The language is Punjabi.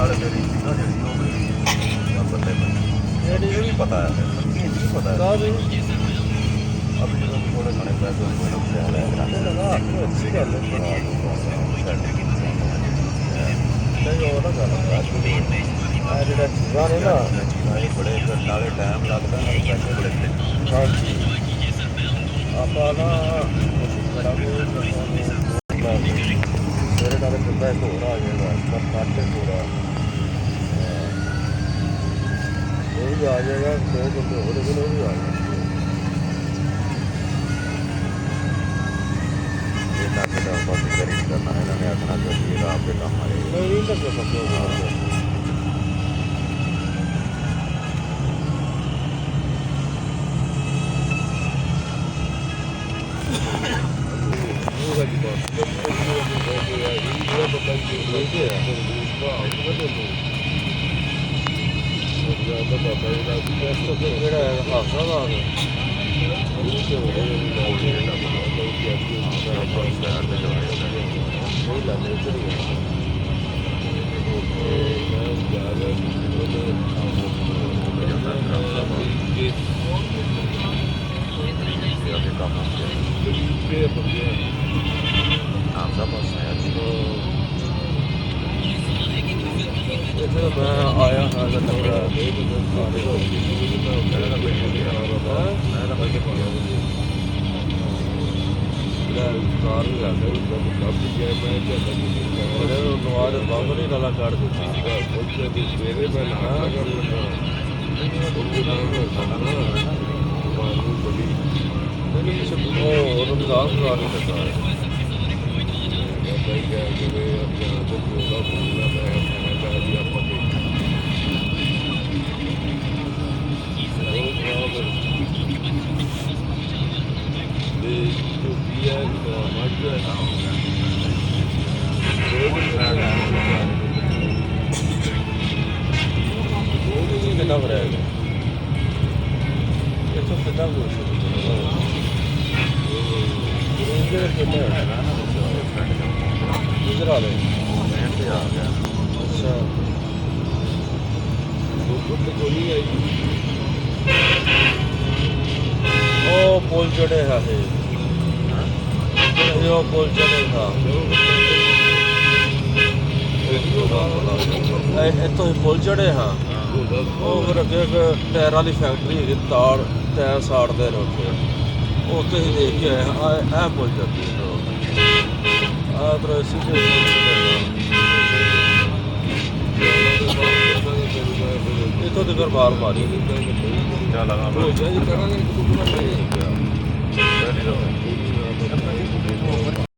ਨਾਲੇ ਮੇਰੀ ਸੀ ਨਾ ਜਿਹੜੀ ਉਹ ਵੀ ਬੱਲੇ ਇਹ ਵੀ ਪਤਾ ਹੈ ਇਹ ਨਹੀਂ ਪਤਾ ਹੈ ਕਾਹਦੀ ਅਬ ਜਦੋਂ ਥੋੜੇ ਖਾਣੇ ਪੈਸੇ ਹੋਏ ਨਾ ਤੇ ਲੈ ਕਰਾਂਗੇ ਲਗਾ ਅੱਛੀ ਗੱਲ ਹੈ ਨਹੀਂ ਉਹ ਨਾ ਗੱਲ ਆ ਜਿਹੜਾ ਚੀਜ਼ਾਂ ਨੇ ਨਾ ਇਹ ਬੜੇ ਨਾਲੇ ਟਾਈਮ ਲੱਗਦਾ ਨਾਲੇ ਪੈਸੇ ਬੜੇ ਮਿਲਦੇ ਹਾਂਜੀ ਆਪਾਂ ਨਾ ਕੋਸ਼ਿਸ਼ ਕਰਾਂਗੇ ਮੇਰੇ ਨਾਲ ਬੰਦਾ ਇੱਕ ਹੋਰ ਆ ਜਾਏਗਾ ਪਰ ਕੱਟ ਪੂਰਾ ਉਹ ਵੀ ਆ ਜਾਏਗਾ ਦੋ ਬੰਦੇ ਹੋਰ ਵੀ ਉਹ ਵੀ ਆ ਜਾਣਗੇ ਇਹਨਾਂ ਦਾ ਬਸ ਕਰੀ ਕਰਨਾ ਇਹਨਾਂ ਨੇ ਆਪਣਾ ਜੋ ਇਹ ਆਪ ਦੇ ਕੰਮ ਆਏ ਨਹੀਂ ਤਾਂ ਕੋਈ ਪੱਕਾ ਜਿਹੜਾ ਹਾਸਾ ਦਾ मैं आया हाँ बाबरी गला काट कितना रहेगा ये तो कितना गुजरा ले अच्छा ओ पुल चढ़े है यो पुल चढ़े था ਇੱਥੋਂ ਹੀ ਪੁਲ ਚੜ੍ਹੇ ਹਾਂ ਉਹ ਫਿਰ ਅੱਗੇ ਟਾਇਰਾਂ ਵਾਲੀ ਫੈਕਟਰੀ ਹੈਗੀ ਤਾਰ ਟਾਇਰ ਸਾੜਦੇ ਨੇ ਉੱਥੇ ਹੀ ਦੇਖ ਕੇ ਆਏ ਇਹ ਪੁਲ ਚੜ੍ਹਦੀ ਆਹ ਤਰ੍ਹਾਂ ਸਿੱਧੇ ਇੱਥੋਂ ਤੱਕ ਬਾਰ ਮਾਰੀ ਚੱਲ ਲਗਾ